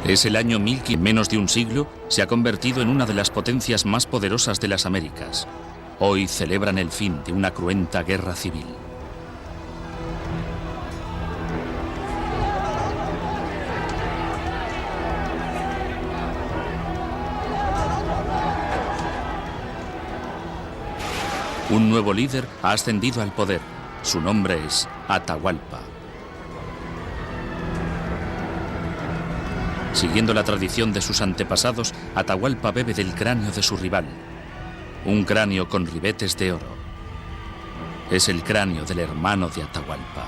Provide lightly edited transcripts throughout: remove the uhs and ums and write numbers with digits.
Es el año 1000 que en menos de un siglo se ha convertido en una de las potencias más poderosas de las Américas. Hoy celebran el fin de una cruenta guerra civil. Un nuevo líder ha ascendido al poder. Su nombre es Atahualpa. Siguiendo la tradición de sus antepasados, Atahualpa bebe del cráneo de su rival. Un cráneo con ribetes de oro. Es el cráneo del hermano de Atahualpa.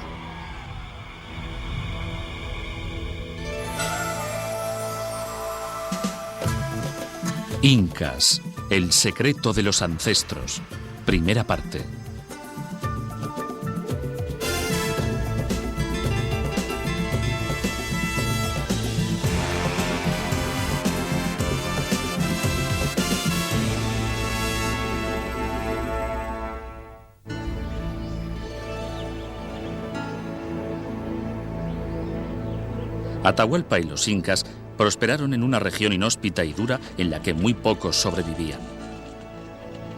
Incas, el secreto de los ancestros. Primera parte. Atahualpa y los incas prosperaron en una región inhóspita y dura en la que muy pocos sobrevivían.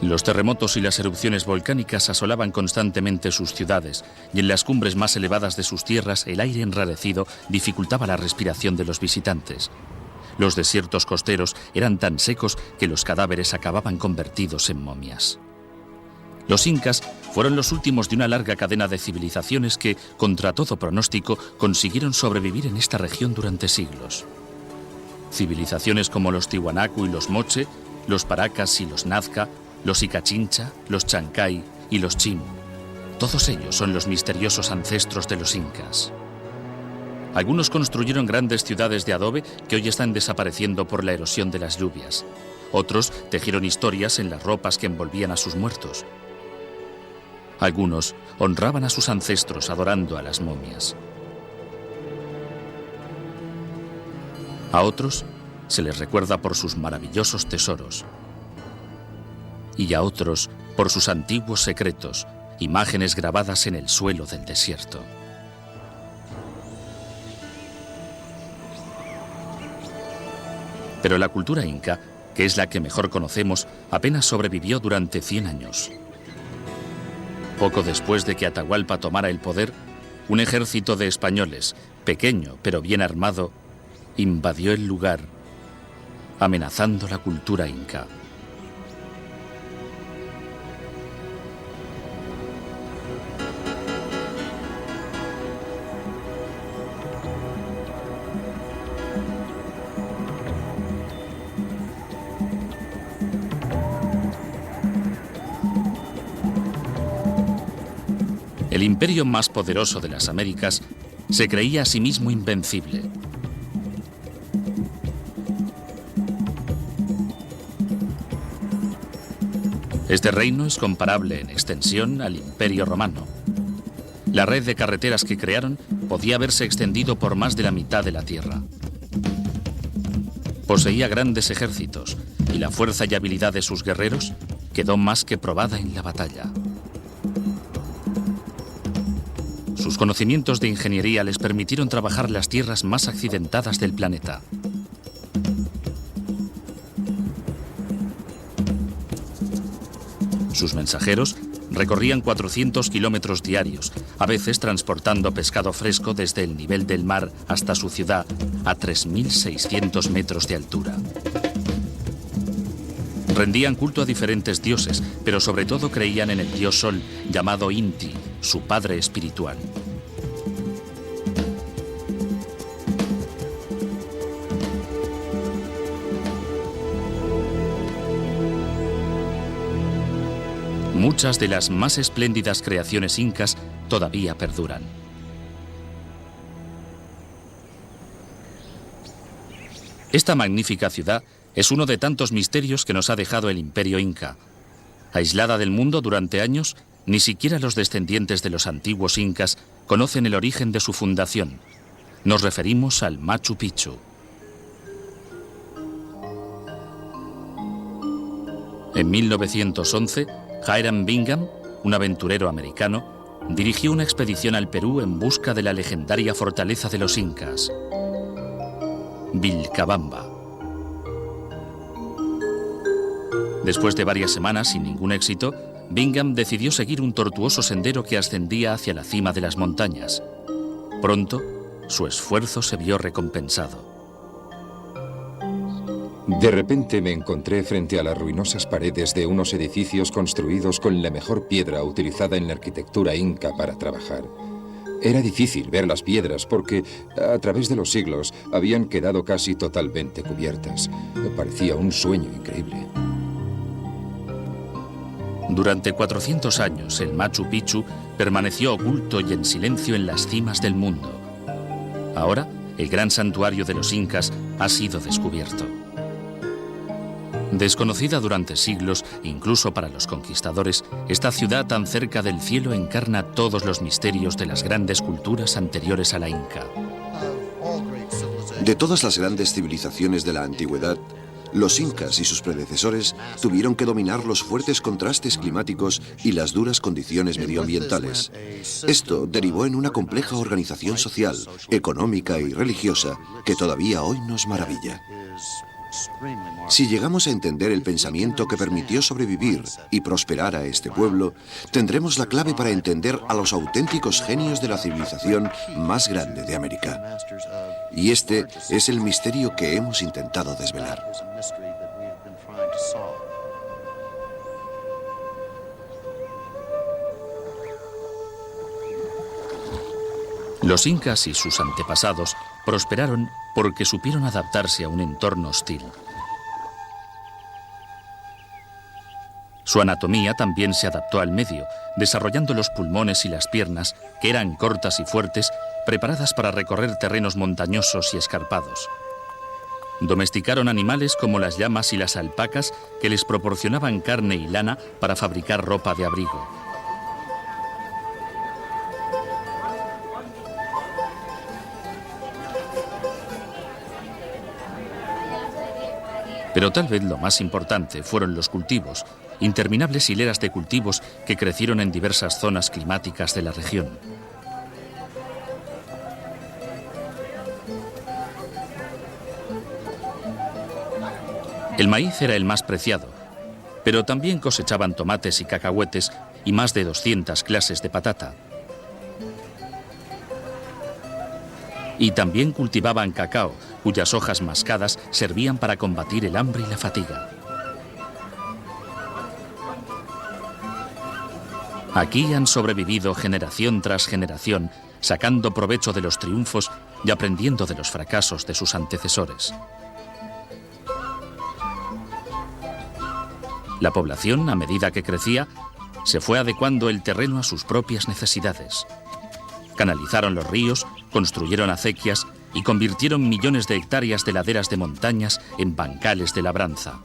Los terremotos y las erupciones volcánicas asolaban constantemente sus ciudades, y en las cumbres más elevadas de sus tierras el aire enrarecido dificultaba la respiración de los visitantes. Los desiertos costeros eran tan secos que los cadáveres acababan convertidos en momias. Los incas fueron los últimos de una larga cadena de civilizaciones que, contra todo pronóstico, consiguieron sobrevivir en esta región durante siglos. Civilizaciones como los Tiwanaku y los Moche, los Paracas y los Nazca, los Icachincha, los Chancay y los Chim. Todos ellos son los misteriosos ancestros de los incas. Algunos construyeron grandes ciudades de adobe que hoy están desapareciendo por la erosión de las lluvias. Otros tejieron historias en las ropas que envolvían a sus muertos. Algunos honraban a sus ancestros adorando a las momias. A otros se les recuerda por sus maravillosos tesoros. Y a otros por sus antiguos secretos, imágenes grabadas en el suelo del desierto. Pero la cultura inca, que es la que mejor conocemos, apenas sobrevivió durante 100 años. Poco después de que Atahualpa tomara el poder, un ejército de españoles, pequeño pero bien armado, invadió el lugar, amenazando la cultura inca. El imperio más poderoso de las Américas se creía a sí mismo invencible. Este reino es comparable en extensión al Imperio Romano. La red de carreteras que crearon podía haberse extendido por más de la mitad de la tierra. Poseía grandes ejércitos y la fuerza y habilidad de sus guerreros quedó más que probada en la batalla. Sus conocimientos de ingeniería les permitieron trabajar las tierras más accidentadas del planeta. Sus mensajeros recorrían 400 kilómetros diarios, a veces transportando pescado fresco desde el nivel del mar hasta su ciudad, a 3.600 metros de altura. Rendían culto a diferentes dioses, pero sobre todo creían en el dios Sol, llamado Inti, su padre espiritual. Muchas de las más espléndidas creaciones incas todavía perduran. Esta magnífica ciudad es uno de tantos misterios que nos ha dejado el imperio inca. Aislada del mundo durante años, ni siquiera los descendientes de los antiguos incas conocen el origen de su fundación. Nos referimos al Machu Picchu. En 1911, Hiram Bingham, un aventurero americano, dirigió una expedición al Perú en busca de la legendaria fortaleza de los incas. Vilcabamba. Después de varias semanas sin ningún éxito, Bingham decidió seguir un tortuoso sendero que ascendía hacia la cima de las montañas. Pronto, su esfuerzo se vio recompensado. De repente me encontré frente a las ruinosas paredes de unos edificios construidos con la mejor piedra utilizada en la arquitectura inca para trabajar. Era difícil ver las piedras porque, a través de los siglos, habían quedado casi totalmente cubiertas. Parecía un sueño increíble. Durante 400 años, el Machu Picchu permaneció oculto y en silencio en las cimas del mundo. Ahora, el gran santuario de los incas ha sido descubierto. Desconocida durante siglos, incluso para los conquistadores, esta ciudad tan cerca del cielo encarna todos los misterios de las grandes culturas anteriores a la Inca. De todas las grandes civilizaciones de la antigüedad, los incas y sus predecesores tuvieron que dominar los fuertes contrastes climáticos y las duras condiciones medioambientales. Esto derivó en una compleja organización social, económica y religiosa que todavía hoy nos maravilla. Si llegamos a entender el pensamiento que permitió sobrevivir y prosperar a este pueblo, tendremos la clave para entender a los auténticos genios de la civilización más grande de América. Y este es el misterio que hemos intentado desvelar. Los incas y sus antepasados prosperaron porque supieron adaptarse a un entorno hostil. Su anatomía también se adaptó al medio, desarrollando los pulmones y las piernas, que eran cortas y fuertes, preparadas para recorrer terrenos montañosos y escarpados. Domesticaron animales como las llamas y las alpacas, que les proporcionaban carne y lana para fabricar ropa de abrigo. Pero tal vez lo más importante fueron los cultivos, interminables hileras de cultivos que crecieron en diversas zonas climáticas de la región. El maíz era el más preciado, pero también cosechaban tomates y cacahuetes y más de 200 clases de patata. Y también cultivaban cacao, cuyas hojas mascadas servían para combatir el hambre y la fatiga. Aquí han sobrevivido generación tras generación, sacando provecho de los triunfos y aprendiendo de los fracasos de sus antecesores. La población, a medida que crecía, se fue adecuando el terreno a sus propias necesidades. Canalizaron los ríos, construyeron acequias y convirtieron millones de hectáreas de laderas de montañas en bancales de labranza.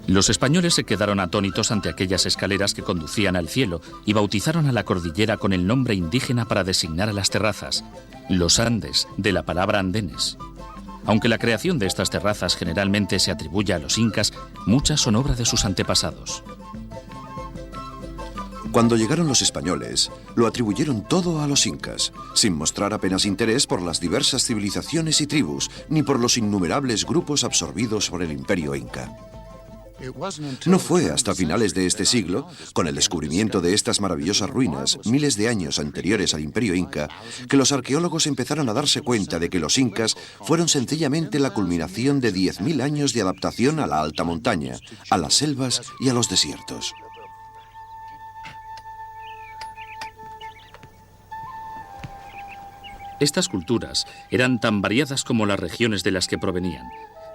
Los españoles se quedaron atónitos ante aquellas escaleras que conducían al cielo y bautizaron a la cordillera con el nombre indígena para designar a las terrazas, los Andes, de la palabra andenes. Aunque la creación de estas terrazas generalmente se atribuye a los incas, muchas son obra de sus antepasados. Cuando llegaron los españoles, lo atribuyeron todo a los incas, sin mostrar apenas interés por las diversas civilizaciones y tribus, ni por los innumerables grupos absorbidos por el imperio inca. No fue hasta finales de este siglo, con el descubrimiento de estas maravillosas ruinas, miles de años anteriores al imperio inca, que los arqueólogos empezaron a darse cuenta de que los incas fueron sencillamente la culminación de 10.000 años de adaptación a la alta montaña, a las selvas y a los desiertos. Estas culturas eran tan variadas como las regiones de las que provenían,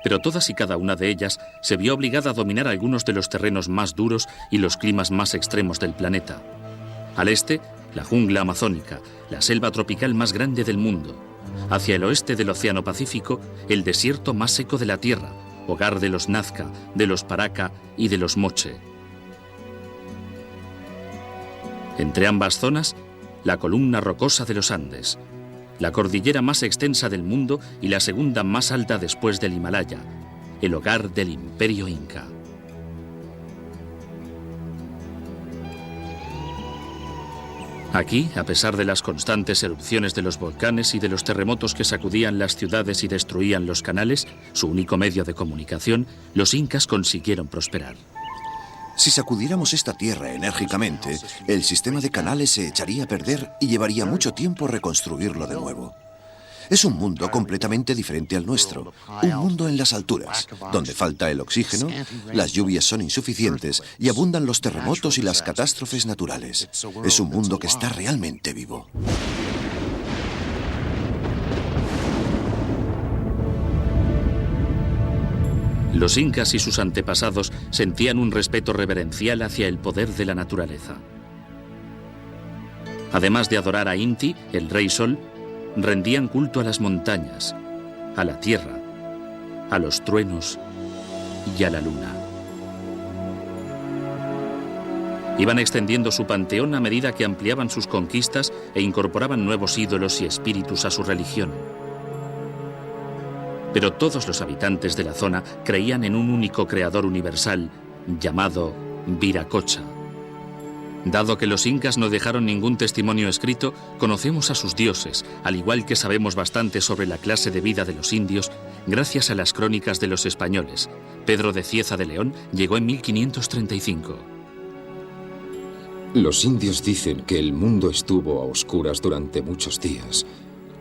pero todas y cada una de ellas se vio obligada a dominar algunos de los terrenos más duros y los climas más extremos del planeta. Al este, la jungla amazónica, la selva tropical más grande del mundo. Hacia el oeste del Océano Pacífico, el desierto más seco de la Tierra, hogar de los Nazca, de los Paracá y de los Moche. Entre ambas zonas, la columna rocosa de los Andes, la cordillera más extensa del mundo y la segunda más alta después del Himalaya, el hogar del Imperio Inca. Aquí, a pesar de las constantes erupciones de los volcanes y de los terremotos que sacudían las ciudades y destruían los canales, su único medio de comunicación, los incas consiguieron prosperar. Si sacudiéramos esta tierra enérgicamente, el sistema de canales se echaría a perder y llevaría mucho tiempo reconstruirlo de nuevo. Es un mundo completamente diferente al nuestro, un mundo en las alturas, donde falta el oxígeno, las lluvias son insuficientes y abundan los terremotos y las catástrofes naturales. Es un mundo que está realmente vivo. Los incas y sus antepasados sentían un respeto reverencial hacia el poder de la naturaleza. Además de adorar a Inti, el rey sol, rendían culto a las montañas, a la tierra, a los truenos y a la luna. Iban extendiendo su panteón a medida que ampliaban sus conquistas e incorporaban nuevos ídolos y espíritus a su religión. Pero todos los habitantes de la zona creían en un único creador universal llamado Viracocha. Dado que los incas no dejaron ningún testimonio escrito, conocemos a sus dioses, al igual que sabemos bastante sobre la clase de vida de los indios, gracias a las crónicas de los españoles. Pedro de Cieza de León llegó en 1535. Los indios dicen que el mundo estuvo a oscuras durante muchos días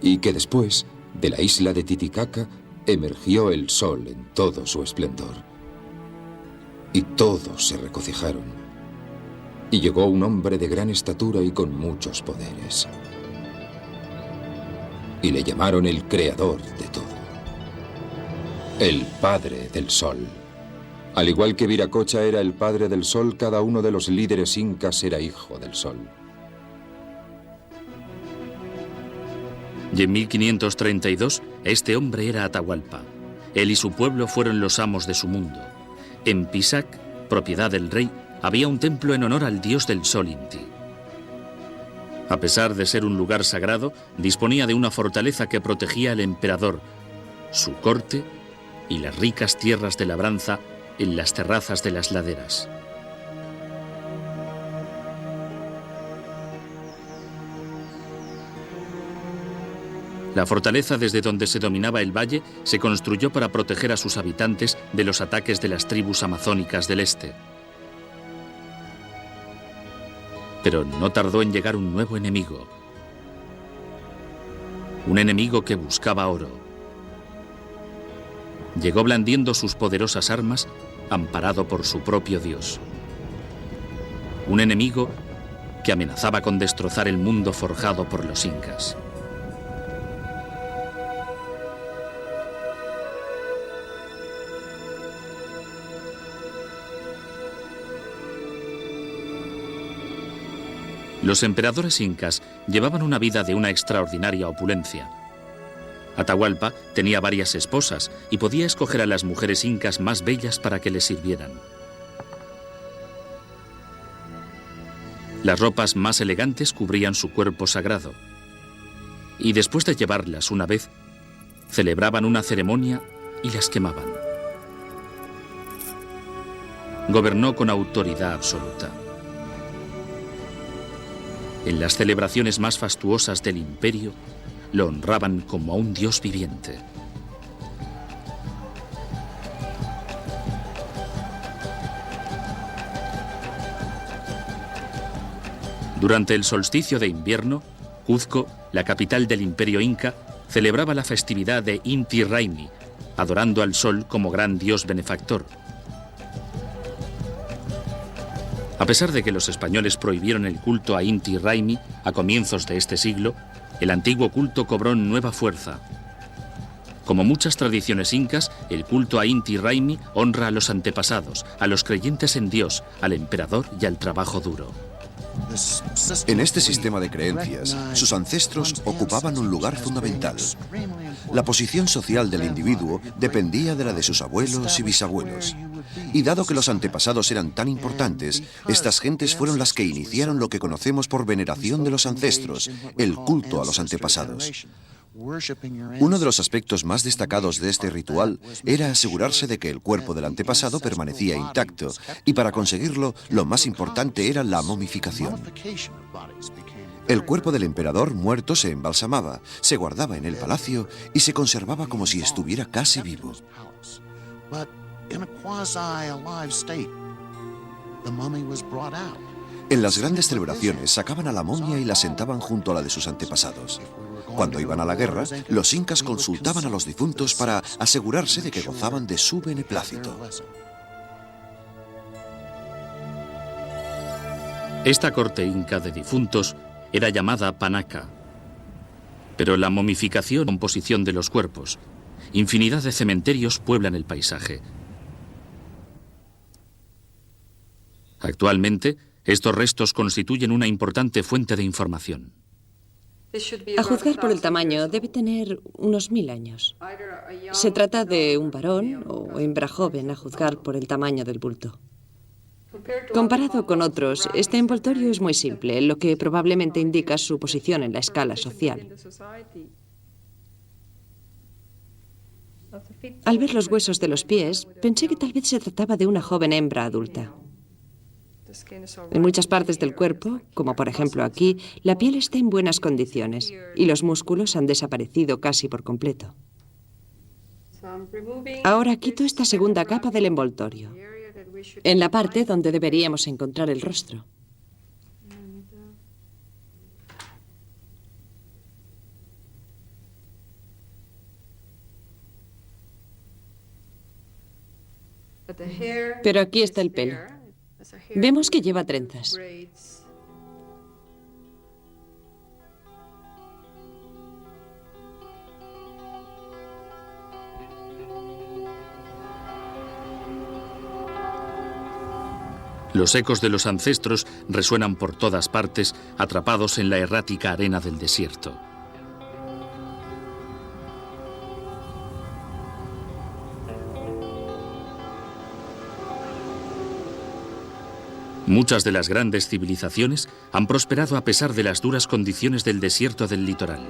y que después, de la isla de Titicaca, emergió el sol en todo su esplendor. Y todos se regocijaron. Y llegó un hombre de gran estatura y con muchos poderes. Y le llamaron el creador de todo. El padre del sol. Al igual que Viracocha era el padre del sol, cada uno de los líderes incas era hijo del sol. Y en 1532, este hombre era Atahualpa. Él y su pueblo fueron los amos de su mundo. En Pisac, propiedad del rey, había un templo en honor al dios del sol Inti. A pesar de ser un lugar sagrado, disponía de una fortaleza que protegía al emperador, su corte y las ricas tierras de labranza en las terrazas de las laderas. La fortaleza desde donde se dominaba el valle se construyó para proteger a sus habitantes de los ataques de las tribus amazónicas del este. Pero no tardó en llegar un nuevo enemigo. Un enemigo que buscaba oro. Llegó blandiendo sus poderosas armas, amparado por su propio dios. Un enemigo que amenazaba con destrozar el mundo forjado por los incas. Los emperadores incas llevaban una vida de una extraordinaria opulencia. Atahualpa tenía varias esposas y podía escoger a las mujeres incas más bellas para que le sirvieran. Las ropas más elegantes cubrían su cuerpo sagrado. Y después de llevarlas una vez, celebraban una ceremonia y las quemaban. Gobernó con autoridad absoluta. En las celebraciones más fastuosas del imperio, lo honraban como a un dios viviente. Durante el solsticio de invierno, Cuzco, la capital del imperio inca, celebraba la festividad de Inti Raymi, adorando al sol como gran dios benefactor. A pesar de que los españoles prohibieron el culto a Inti Raymi a comienzos de este siglo, el antiguo culto cobró nueva fuerza. Como muchas tradiciones incas, el culto a Inti Raymi honra a los antepasados, a los creyentes en Dios, al emperador y al trabajo duro. En este sistema de creencias, sus ancestros ocupaban un lugar fundamental. La posición social del individuo dependía de la de sus abuelos y bisabuelos. Y dado que los antepasados eran tan importantes, estas gentes fueron las que iniciaron lo que conocemos por veneración de los ancestros, el culto a los antepasados. Uno de los aspectos más destacados de este ritual era asegurarse de que el cuerpo del antepasado permanecía intacto, y para conseguirlo, lo más importante era la momificación. El cuerpo del emperador muerto se embalsamaba, se guardaba en el palacio y se conservaba como si estuviera casi vivo. En las grandes celebraciones sacaban a la momia y la sentaban junto a la de sus antepasados. Cuando iban a la guerra, los incas consultaban a los difuntos para asegurarse de que gozaban de su beneplácito. Esta corte inca de difuntos era llamada panaca. Pero la momificación y composición de los cuerpos, infinidad de cementerios pueblan el paisaje. Actualmente, estos restos constituyen una importante fuente de información. A juzgar por el tamaño, debe tener unos 1000 años. Se trata de un varón o hembra joven, a juzgar por el tamaño del bulto. Comparado con otros, este envoltorio es muy simple, lo que probablemente indica su posición en la escala social. Al ver los huesos de los pies, pensé que tal vez se trataba de una joven hembra adulta. En muchas partes del cuerpo, como por ejemplo aquí, la piel está en buenas condiciones y los músculos han desaparecido casi por completo. Ahora quito esta segunda capa del envoltorio, en la parte donde deberíamos encontrar el rostro. Pero aquí está el pelo. Vemos que lleva trenzas. Los ecos de los ancestros resuenan por todas partes, atrapados en la errática arena del desierto. Muchas de las grandes civilizaciones han prosperado a pesar de las duras condiciones del desierto del litoral.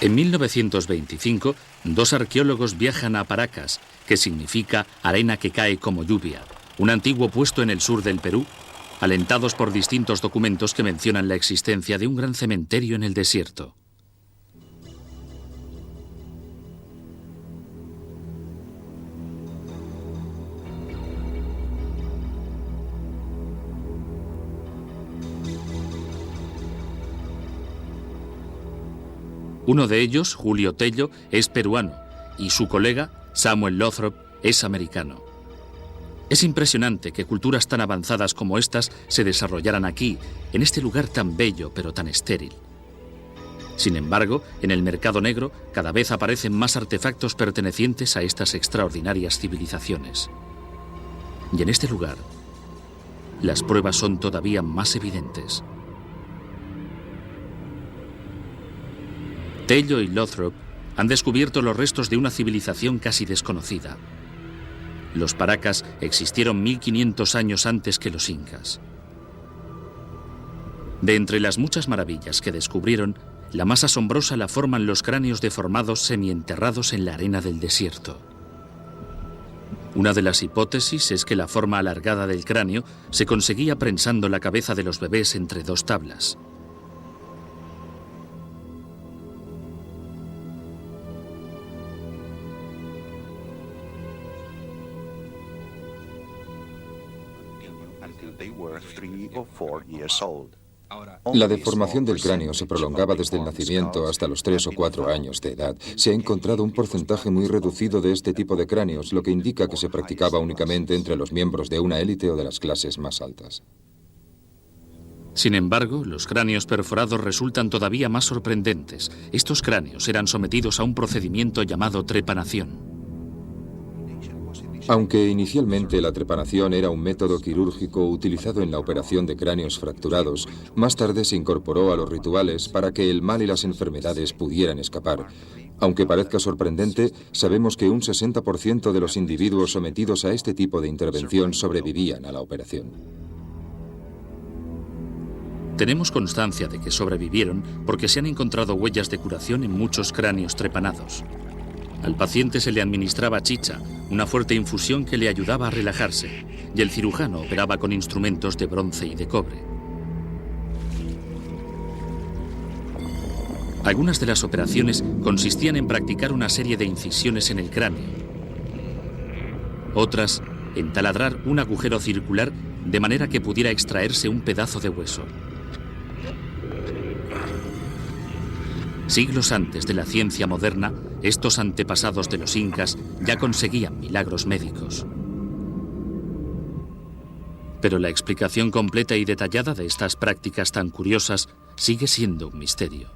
En 1925, dos arqueólogos viajan a Paracas, que significa arena que cae como lluvia, un antiguo puesto en el sur del Perú, alentados por distintos documentos que mencionan la existencia de un gran cementerio en el desierto. Uno de ellos, Julio Tello, es peruano y su colega, Samuel Lothrop, es americano. Es impresionante que culturas tan avanzadas como estas se desarrollaran aquí, en este lugar tan bello pero tan estéril. Sin embargo, en el mercado negro cada vez aparecen más artefactos pertenecientes a estas extraordinarias civilizaciones. Y en este lugar, las pruebas son todavía más evidentes. Tello y Lothrop han descubierto los restos de una civilización casi desconocida. Los Paracas existieron 1500 años antes que los incas. De entre las muchas maravillas que descubrieron, la más asombrosa la forman los cráneos deformados semienterrados en la arena del desierto. Una de las hipótesis es que la forma alargada del cráneo se conseguía prensando la cabeza de los bebés entre dos tablas. La deformación del cráneo se prolongaba desde el nacimiento hasta los 3 o 4 años de edad. Se ha encontrado un porcentaje muy reducido de este tipo de cráneos, lo que indica que se practicaba únicamente entre los miembros de una élite o de las clases más altas. Sin embargo, los cráneos perforados resultan todavía más sorprendentes. Estos cráneos eran sometidos a un procedimiento llamado trepanación. Aunque inicialmente la trepanación era un método quirúrgico utilizado en la operación de cráneos fracturados, más tarde se incorporó a los rituales para que el mal y las enfermedades pudieran escapar. Aunque parezca sorprendente, sabemos que un 60% de los individuos sometidos a este tipo de intervención sobrevivían a la operación. Tenemos constancia de que sobrevivieron porque se han encontrado huellas de curación en muchos cráneos trepanados. Al paciente se le administraba chicha, una fuerte infusión que le ayudaba a relajarse, y el cirujano operaba con instrumentos de bronce y de cobre. Algunas de las operaciones consistían en practicar una serie de incisiones en el cráneo. Otras, en taladrar un agujero circular de manera que pudiera extraerse un pedazo de hueso. Siglos antes de la ciencia moderna, estos antepasados de los incas ya conseguían milagros médicos. Pero la explicación completa y detallada de estas prácticas tan curiosas sigue siendo un misterio.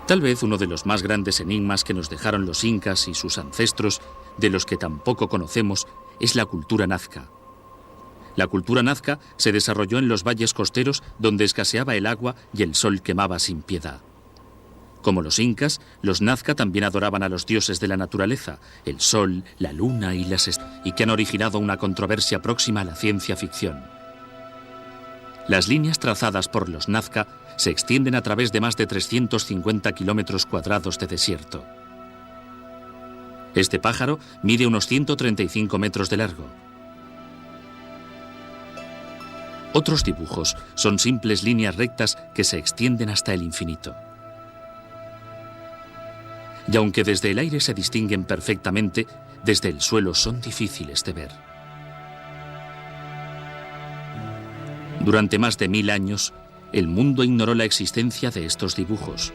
Tal vez uno de los más grandes enigmas que nos dejaron los incas y sus ancestros, de los que tampoco conocemos, es la cultura nazca. La cultura nazca se desarrolló en los valles costeros donde escaseaba el agua y el sol quemaba sin piedad. Como los incas, los nazca también adoraban a los dioses de la naturaleza, el sol, la luna y las estrellas, y que han originado una controversia próxima a la ciencia ficción. Las líneas trazadas por los nazca se extienden a través de más de 350 kilómetros cuadrados de desierto. Este pájaro mide unos 135 metros de largo. Otros dibujos son simples líneas rectas que se extienden hasta el infinito. Y aunque desde el aire se distinguen perfectamente, desde el suelo son difíciles de ver. Durante más de 1000 años, el mundo ignoró la existencia de estos dibujos.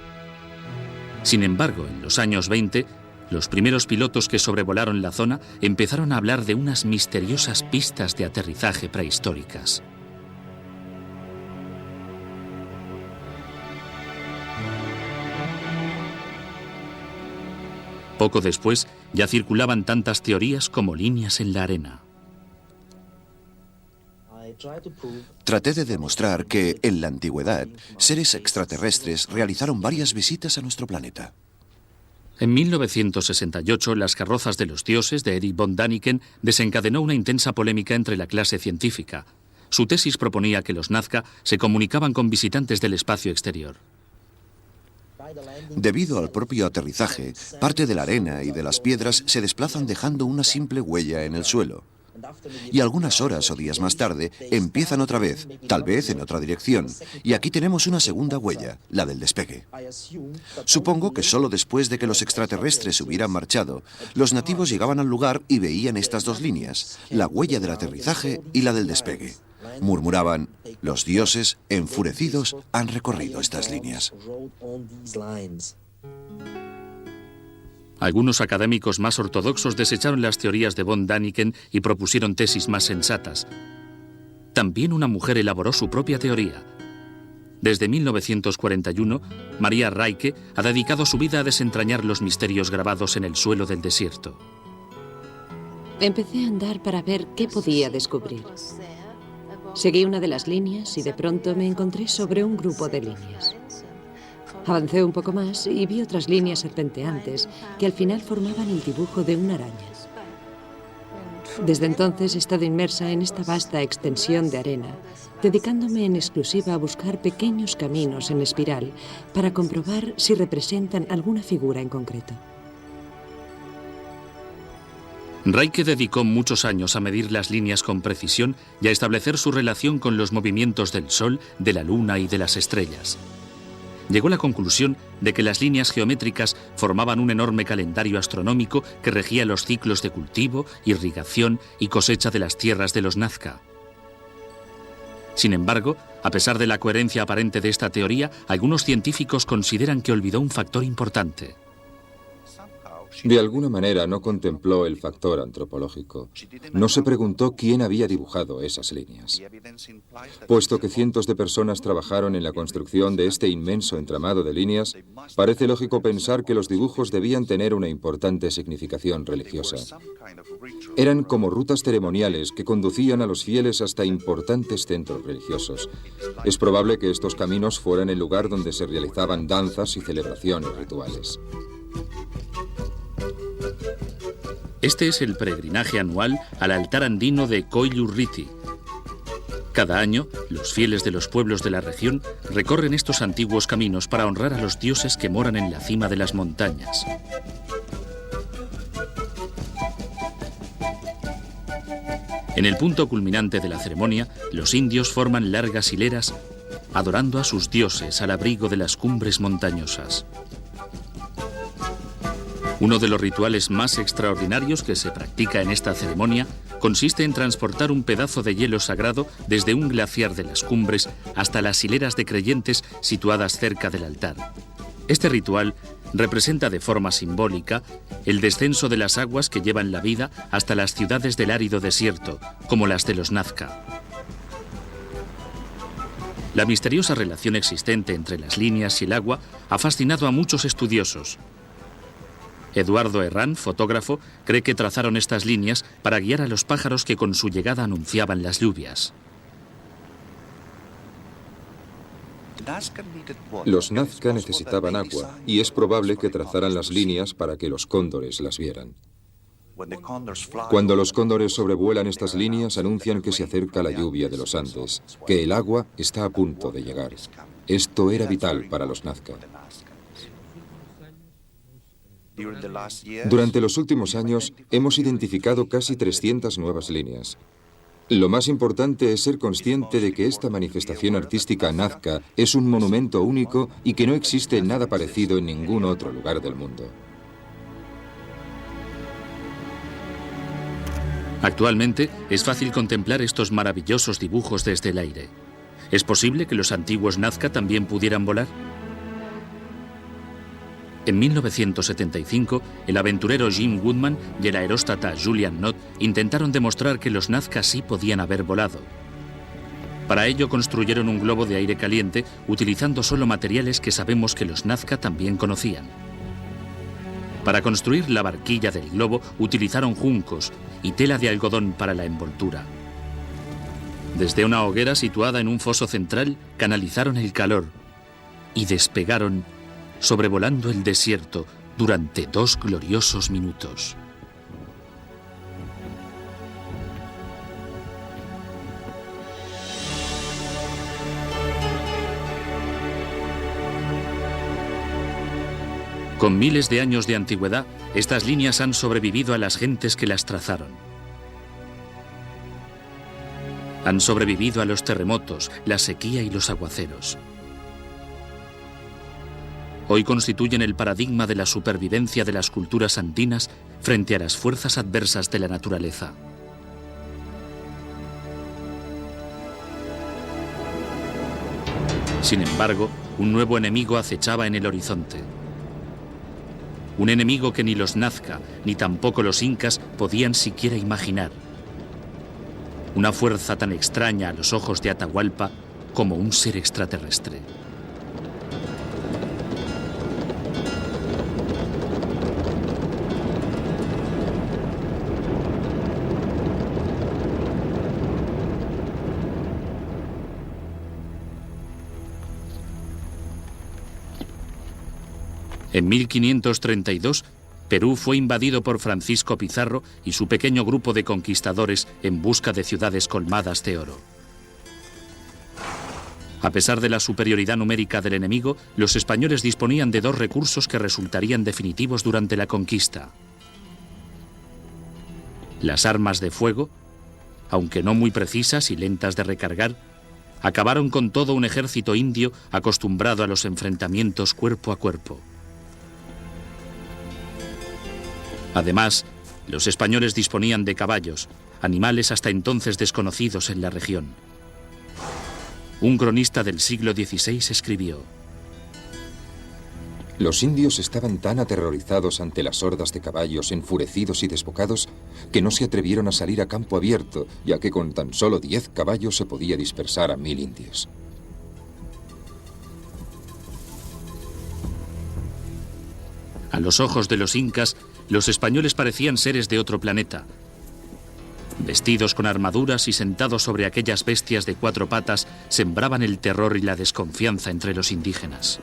Sin embargo, en los años 20, los primeros pilotos que sobrevolaron la zona empezaron a hablar de unas misteriosas pistas de aterrizaje prehistóricas. Poco después, ya circulaban tantas teorías como líneas en la arena. Traté de demostrar que, en la antigüedad, seres extraterrestres realizaron varias visitas a nuestro planeta. En 1968, Las carrozas de los dioses, de Erich von Däniken, desencadenó una intensa polémica entre la clase científica. Su tesis proponía que los nazca se comunicaban con visitantes del espacio exterior. Debido al propio aterrizaje, parte de la arena y de las piedras se desplazan dejando una simple huella en el suelo. Y algunas horas o días más tarde empiezan otra vez, tal vez en otra dirección. Y aquí tenemos una segunda huella, la del despegue. Supongo que solo después de que los extraterrestres hubieran marchado, los nativos llegaban al lugar y veían estas dos líneas, la huella del aterrizaje y la del despegue. Murmuraban, los dioses, enfurecidos, han recorrido estas líneas. Algunos académicos más ortodoxos desecharon las teorías de von Däniken y propusieron tesis más sensatas. También una mujer elaboró su propia teoría. Desde 1941, María Raike ha dedicado su vida a desentrañar los misterios grabados en el suelo del desierto. Empecé a andar para ver qué podía descubrir. Seguí una de las líneas y de pronto me encontré sobre un grupo de líneas. Avancé un poco más y vi otras líneas serpenteantes que al final formaban el dibujo de una araña. Desde entonces he estado inmersa en esta vasta extensión de arena, dedicándome en exclusiva a buscar pequeños caminos en espiral para comprobar si representan alguna figura en concreto. Raike dedicó muchos años a medir las líneas con precisión y a establecer su relación con los movimientos del Sol, de la Luna y de las estrellas. Llegó a la conclusión de que las líneas geométricas formaban un enorme calendario astronómico que regía los ciclos de cultivo, irrigación y cosecha de las tierras de los nazca. Sin embargo, a pesar de la coherencia aparente de esta teoría, algunos científicos consideran que olvidó un factor importante. De alguna manera no contempló el factor antropológico. No se preguntó quién había dibujado esas líneas. Puesto que cientos de personas trabajaron en la construcción de este inmenso entramado de líneas, parece lógico pensar que los dibujos debían tener una importante significación religiosa. Eran como rutas ceremoniales que conducían a los fieles hasta importantes centros religiosos. Es probable que estos caminos fueran el lugar donde se realizaban danzas y celebraciones rituales. Este es el peregrinaje anual al altar andino de Koilurriti. Cada año, los fieles de los pueblos de la región recorren estos antiguos caminos para honrar a los dioses que moran en la cima de las montañas. En el punto culminante de la ceremonia, los indios forman largas hileras, adorando a sus dioses al abrigo de las cumbres montañosas. Uno de los rituales más extraordinarios que se practica en esta ceremonia consiste en transportar un pedazo de hielo sagrado desde un glaciar de las cumbres hasta las hileras de creyentes situadas cerca del altar. Este ritual representa de forma simbólica el descenso de las aguas que llevan la vida hasta las ciudades del árido desierto, como las de los Nazca. La misteriosa relación existente entre las líneas y el agua ha fascinado a muchos estudiosos. Eduardo Herrán, fotógrafo, cree que trazaron estas líneas para guiar a los pájaros que con su llegada anunciaban las lluvias. Los Nazca necesitaban agua y es probable que trazaran las líneas para que los cóndores las vieran. Cuando los cóndores sobrevuelan estas líneas, anuncian que se acerca la lluvia de los Andes, que el agua está a punto de llegar. Esto era vital para los Nazca. Durante los últimos años hemos identificado casi 300 nuevas líneas. Lo más importante es ser consciente de que esta manifestación artística nazca es un monumento único y que no existe nada parecido en ningún otro lugar del mundo. Actualmente es fácil contemplar estos maravillosos dibujos desde el aire. ¿Es posible que los antiguos Nazca también pudieran volar? En 1975, el aventurero Jim Woodman y el aeróstata Julian Knott intentaron demostrar que los Nazca sí podían haber volado. Para ello construyeron un globo de aire caliente utilizando solo materiales que sabemos que los Nazca también conocían. Para construir la barquilla del globo utilizaron juncos y tela de algodón para la envoltura. Desde una hoguera situada en un foso central, canalizaron el calor y despegaron sobrevolando el desierto durante 2 gloriosos minutos. Con miles de años de antigüedad, estas líneas han sobrevivido a las gentes que las trazaron. Han sobrevivido a los terremotos, la sequía y los aguaceros. Hoy constituyen el paradigma de la supervivencia de las culturas andinas frente a las fuerzas adversas de la naturaleza. Sin embargo, un nuevo enemigo acechaba en el horizonte. Un enemigo que ni los Nazca ni tampoco los incas podían siquiera imaginar. Una fuerza tan extraña a los ojos de Atahualpa como un ser extraterrestre. En 1532, Perú fue invadido por Francisco Pizarro y su pequeño grupo de conquistadores en busca de ciudades colmadas de oro. A pesar de la superioridad numérica del enemigo, los españoles disponían de 2 recursos que resultarían definitivos durante la conquista. Las armas de fuego, aunque no muy precisas y lentas de recargar, acabaron con todo un ejército indio acostumbrado a los enfrentamientos cuerpo a cuerpo. Además, los españoles disponían de caballos, animales hasta entonces desconocidos en la región. Un cronista del siglo XVI escribió: Los indios estaban tan aterrorizados ante las hordas de caballos enfurecidos y desbocados que no se atrevieron a salir a campo abierto, ya que con tan solo 10 caballos se podía dispersar a 1000 indios. A los ojos de los incas, los españoles parecían seres de otro planeta. Vestidos con armaduras y sentados sobre aquellas bestias de 4 patas, sembraban el terror y la desconfianza entre los indígenas.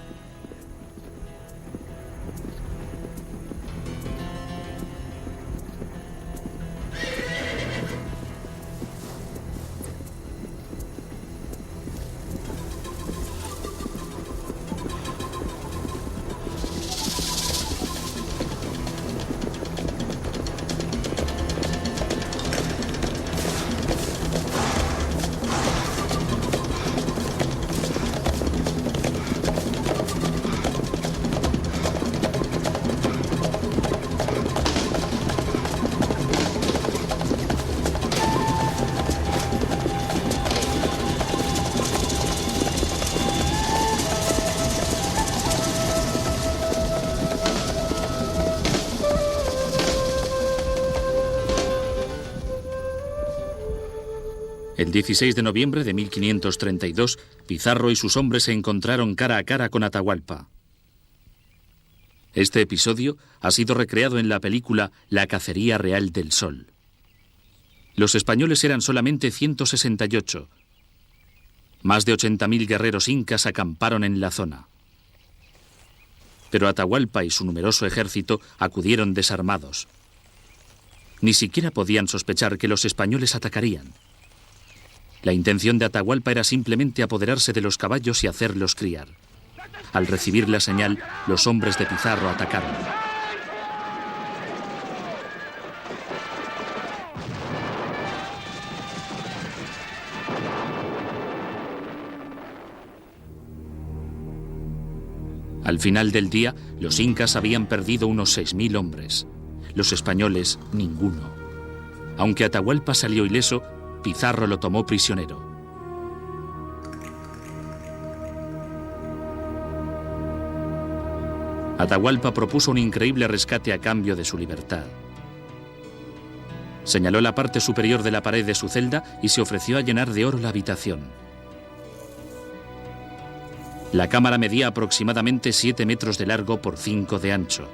El 16 de noviembre de 1532, Pizarro y sus hombres se encontraron cara a cara con Atahualpa. Este episodio ha sido recreado en la película La cacería real del sol. Los españoles eran solamente 168. Más de 80.000 guerreros incas acamparon en la zona. Pero Atahualpa y su numeroso ejército acudieron desarmados. Ni siquiera podían sospechar que los españoles atacarían. La intención de Atahualpa era simplemente apoderarse de los caballos y hacerlos criar. Al recibir la señal, los hombres de Pizarro atacaron. Al final del día, los incas habían perdido unos 6.000 hombres. Los españoles, ninguno. Aunque Atahualpa salió ileso, Pizarro lo tomó prisionero. Atahualpa propuso un increíble rescate a cambio de su libertad. Señaló la parte superior de la pared de su celda y se ofreció a llenar de oro la habitación. La cámara medía aproximadamente 7 metros de largo por 5 de ancho.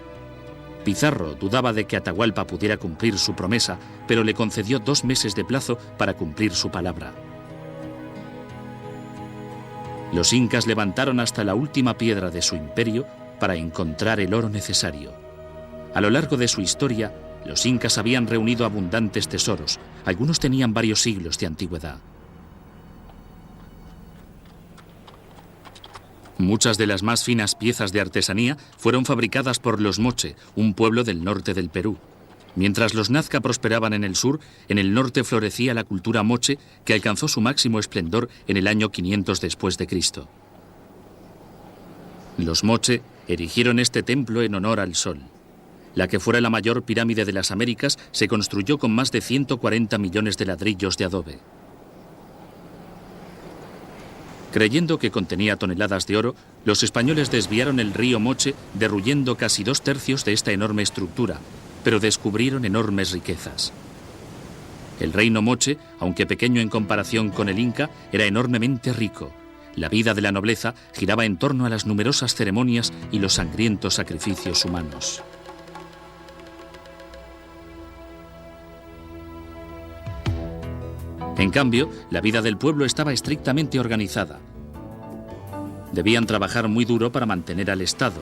Pizarro dudaba de que Atahualpa pudiera cumplir su promesa, pero le concedió 2 meses de plazo para cumplir su palabra. Los incas levantaron hasta la última piedra de su imperio para encontrar el oro necesario. A lo largo de su historia, los incas habían reunido abundantes tesoros. Algunos tenían varios siglos de antigüedad. Muchas de las más finas piezas de artesanía fueron fabricadas por los moche, un pueblo del norte del Perú. Mientras los nazca prosperaban en el sur, en el norte florecía la cultura moche, que alcanzó su máximo esplendor en el año 500 después de Cristo. Los moche erigieron este templo en honor al sol. La que fuera la mayor pirámide de las Américas se construyó con más de 140 millones de ladrillos de adobe. Creyendo que contenía toneladas de oro, los españoles desviaron el río Moche, derruyendo casi 2/3 de esta enorme estructura, pero descubrieron enormes riquezas. El reino Moche, aunque pequeño en comparación con el Inca, era enormemente rico. La vida de la nobleza giraba en torno a las numerosas ceremonias y los sangrientos sacrificios humanos. En cambio, la vida del pueblo estaba estrictamente organizada. Debían trabajar muy duro para mantener al Estado.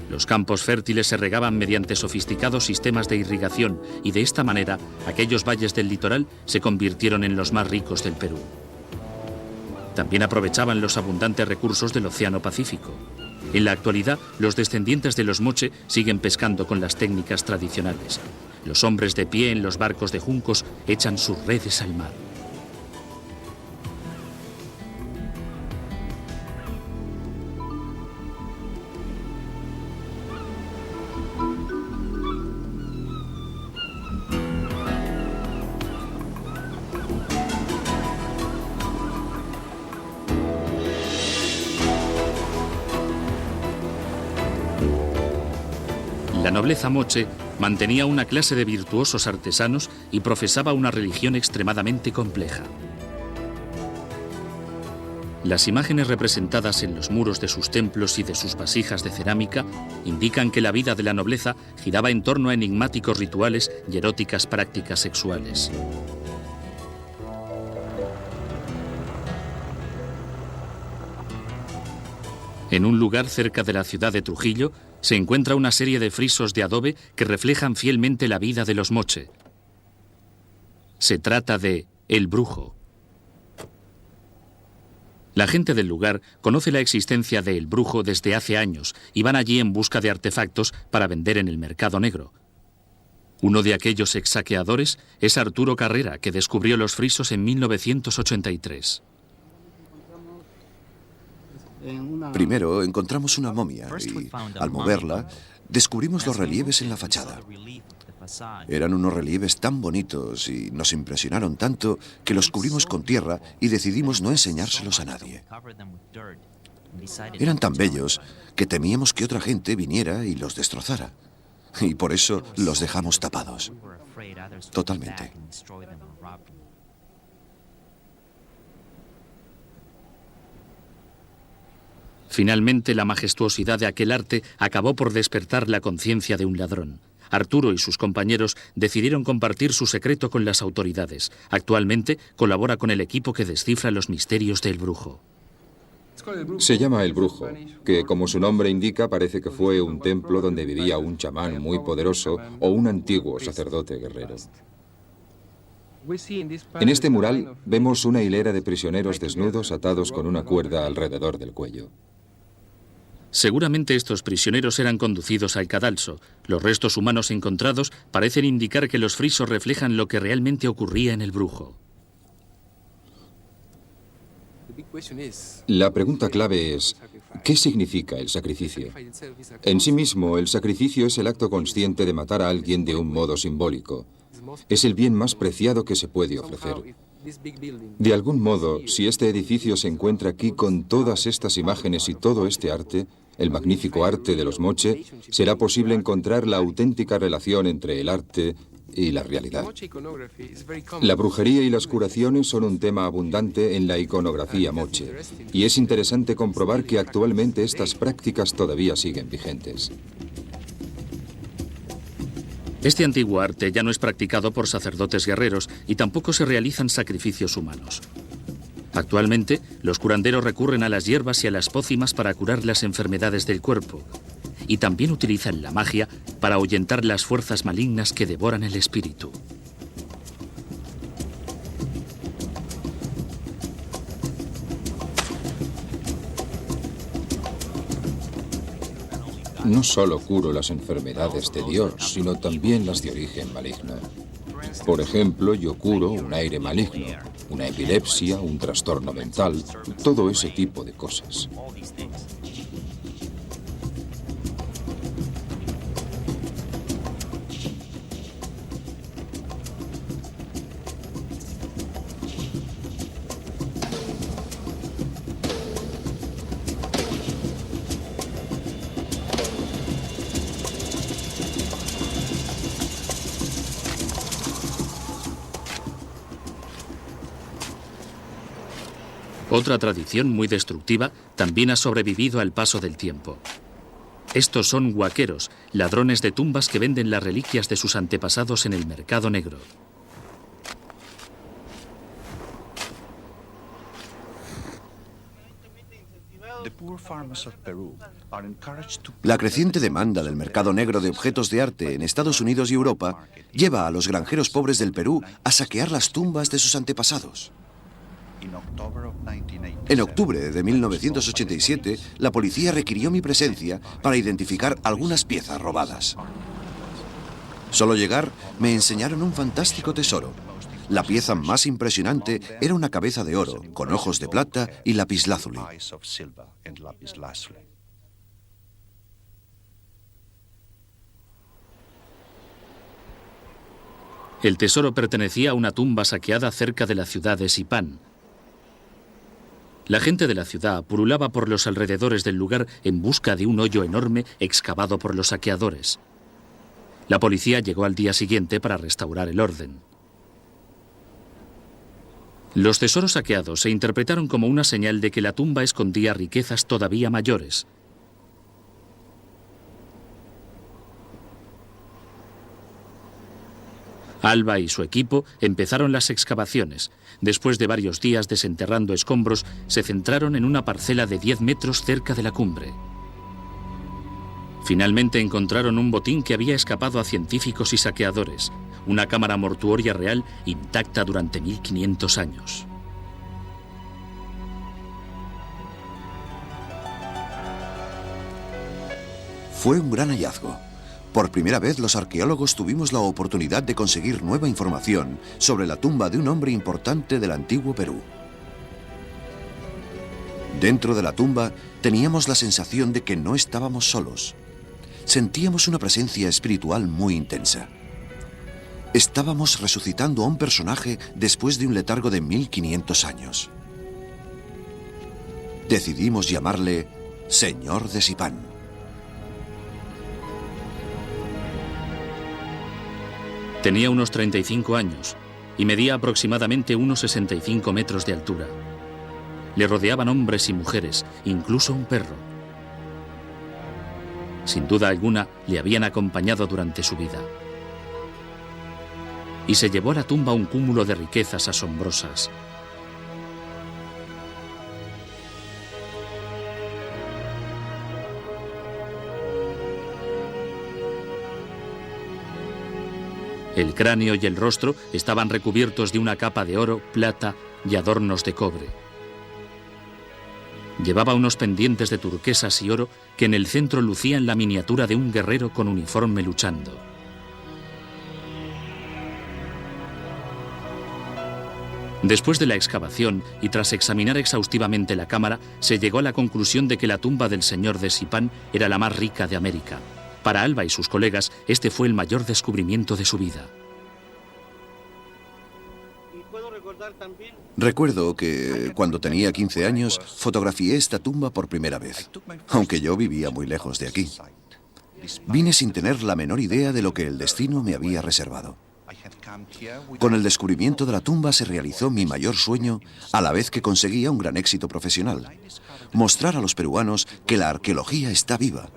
Los campos fértiles se regaban mediante sofisticados sistemas de irrigación y de esta manera aquellos valles del litoral se convirtieron en los más ricos del Perú. También aprovechaban los abundantes recursos del Océano Pacífico. En la actualidad, los descendientes de los moche siguen pescando con las técnicas tradicionales. Los hombres de pie en los barcos de juncos echan sus redes al mar. La nobleza moche mantenía una clase de virtuosos artesanos y profesaba una religión extremadamente compleja. Las imágenes representadas en los muros de sus templos y de sus vasijas de cerámica indican que la vida de la nobleza giraba en torno a enigmáticos rituales y eróticas prácticas sexuales. En un lugar cerca de la ciudad de Trujillo se encuentra una serie de frisos de adobe que reflejan fielmente la vida de los moche. Se trata de El Brujo. La gente del lugar conoce la existencia de El Brujo desde hace años y van allí en busca de artefactos para vender en el mercado negro. Uno de aquellos exsaqueadores es Arturo Carrera, que descubrió los frisos en 1983. Primero encontramos una momia y, al moverla, descubrimos los relieves en la fachada. Eran unos relieves tan bonitos y nos impresionaron tanto que los cubrimos con tierra y decidimos no enseñárselos a nadie. Eran tan bellos que temíamos que otra gente viniera y los destrozara. Y por eso los dejamos tapados. Totalmente. Finalmente, la majestuosidad de aquel arte acabó por despertar la conciencia de un ladrón. Arturo y sus compañeros decidieron compartir su secreto con las autoridades. Actualmente colabora con el equipo que descifra los misterios del brujo. Se llama El Brujo, que como su nombre indica parece que fue un templo donde vivía un chamán muy poderoso o un antiguo sacerdote guerrero. En este mural vemos una hilera de prisioneros desnudos atados con una cuerda alrededor del cuello. Seguramente estos prisioneros eran conducidos al cadalso. Los restos humanos encontrados parecen indicar que los frisos reflejan lo que realmente ocurría en El Brujo. La pregunta clave es, ¿qué significa el sacrificio? En sí mismo, el sacrificio es el acto consciente de matar a alguien de un modo simbólico. Es el bien más preciado que se puede ofrecer. De algún modo, si este edificio se encuentra aquí con todas estas imágenes y todo este arte, el magnífico arte de los Moche, será posible encontrar la auténtica relación entre el arte y la realidad. La brujería y las curaciones son un tema abundante en la iconografía Moche, y es interesante comprobar que actualmente estas prácticas todavía siguen vigentes. Este antiguo arte ya no es practicado por sacerdotes guerreros y tampoco se realizan sacrificios humanos. Actualmente, los curanderos recurren a las hierbas y a las pócimas para curar las enfermedades del cuerpo, y también utilizan la magia para ahuyentar las fuerzas malignas que devoran el espíritu. No solo curo las enfermedades de Dios, sino también las de origen maligno. Por ejemplo, yo curo un aire maligno, una epilepsia, un trastorno mental, todo ese tipo de cosas. Otra tradición muy destructiva también ha sobrevivido al paso del tiempo. Estos son huaqueros, ladrones de tumbas que venden las reliquias de sus antepasados en el mercado negro. La creciente demanda del mercado negro de objetos de arte en Estados Unidos y Europa lleva a los granjeros pobres del Perú a saquear las tumbas de sus antepasados. En octubre de 1987, la policía requirió mi presencia para identificar algunas piezas robadas. Solo llegar, me enseñaron un fantástico tesoro. La pieza más impresionante era una cabeza de oro, con ojos de plata y lapislázuli. El tesoro pertenecía a una tumba saqueada cerca de la ciudad de Sipán. La gente de la ciudad pululaba por los alrededores del lugar en busca de un hoyo enorme excavado por los saqueadores. La policía llegó al día siguiente para restaurar el orden. Los tesoros saqueados se interpretaron como una señal de que la tumba escondía riquezas todavía mayores. Alba y su equipo empezaron las excavaciones. Después de varios días desenterrando escombros, se centraron en una parcela de 10 metros cerca de la cumbre. Finalmente encontraron un botín que había escapado a científicos y saqueadores, una cámara mortuoria real intacta durante 1500 años. Fue un gran hallazgo. Por primera vez, los arqueólogos tuvimos la oportunidad de conseguir nueva información sobre la tumba de un hombre importante del antiguo Perú. Dentro de la tumba teníamos la sensación de que no estábamos solos. Sentíamos una presencia espiritual muy intensa. Estábamos resucitando a un personaje después de un letargo de 1500 años. Decidimos llamarle Señor de Sipán. Tenía unos 35 años y medía aproximadamente unos 65 metros de altura. Le rodeaban hombres y mujeres, incluso un perro. Sin duda alguna, le habían acompañado durante su vida. Y se llevó a la tumba un cúmulo de riquezas asombrosas. El cráneo y el rostro estaban recubiertos de una capa de oro, plata y adornos de cobre. Llevaba unos pendientes de turquesas y oro que en el centro lucían la miniatura de un guerrero con uniforme luchando. Después de la excavación y tras examinar exhaustivamente la cámara, se llegó a la conclusión de que la tumba del señor de Sipán era la más rica de América. Para Alva y sus colegas, este fue el mayor descubrimiento de su vida. Recuerdo que cuando tenía 15 años fotografié esta tumba por primera vez, aunque yo vivía muy lejos de aquí. Vine sin tener la menor idea de lo que el destino me había reservado. Con el descubrimiento de la tumba se realizó mi mayor sueño, a la vez que conseguía un gran éxito profesional: mostrar a los peruanos que la arqueología está viva,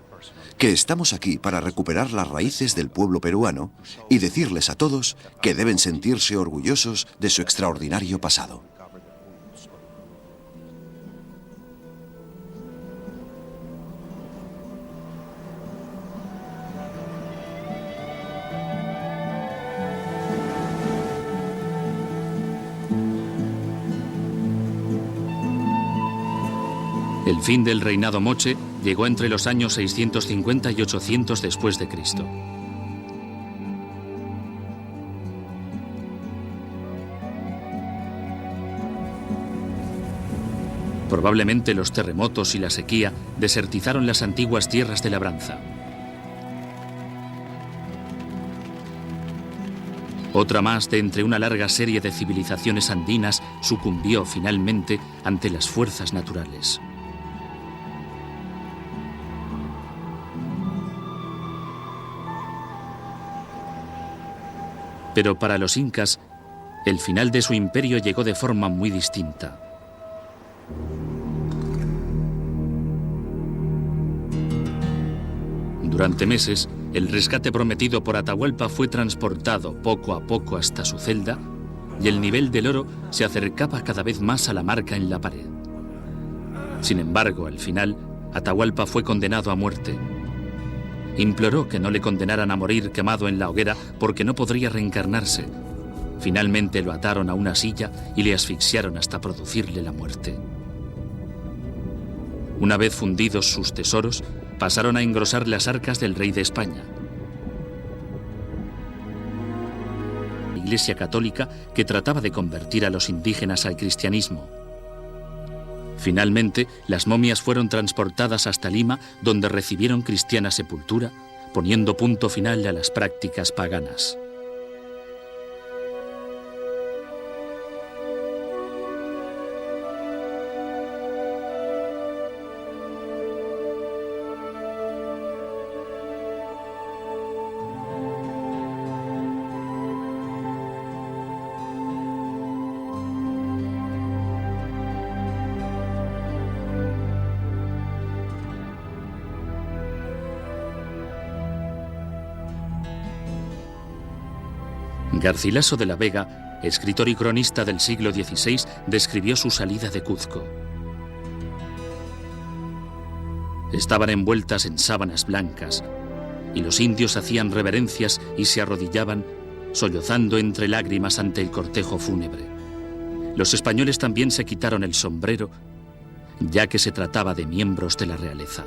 que estamos aquí para recuperar las raíces del pueblo peruano y decirles a todos que deben sentirse orgullosos de su extraordinario pasado. El fin del reinado moche llegó entre los años 650 y 800 después de Cristo. Probablemente los terremotos y la sequía desertizaron las antiguas tierras de labranza. Otra más de entre una larga serie de civilizaciones andinas sucumbió finalmente ante las fuerzas naturales. Pero para los incas, el final de su imperio llegó de forma muy distinta. Durante meses, el rescate prometido por Atahualpa fue transportado poco a poco hasta su celda y el nivel del oro se acercaba cada vez más a la marca en la pared. Sin embargo, al final, Atahualpa fue condenado a muerte. Imploró que no le condenaran a morir quemado en la hoguera porque no podría reencarnarse. Finalmente lo ataron a una silla y le asfixiaron hasta producirle la muerte. Una vez fundidos sus tesoros, pasaron a engrosar las arcas del rey de España. La Iglesia católica que trataba de convertir a los indígenas al cristianismo. Finalmente, las momias fueron transportadas hasta Lima, donde recibieron cristiana sepultura, poniendo punto final a las prácticas paganas. Garcilaso de la Vega, escritor y cronista del siglo XVI, describió su salida de Cuzco. Estaban envueltas en sábanas blancas y los indios hacían reverencias y se arrodillaban, sollozando entre lágrimas ante el cortejo fúnebre. Los españoles también se quitaron el sombrero, ya que se trataba de miembros de la realeza.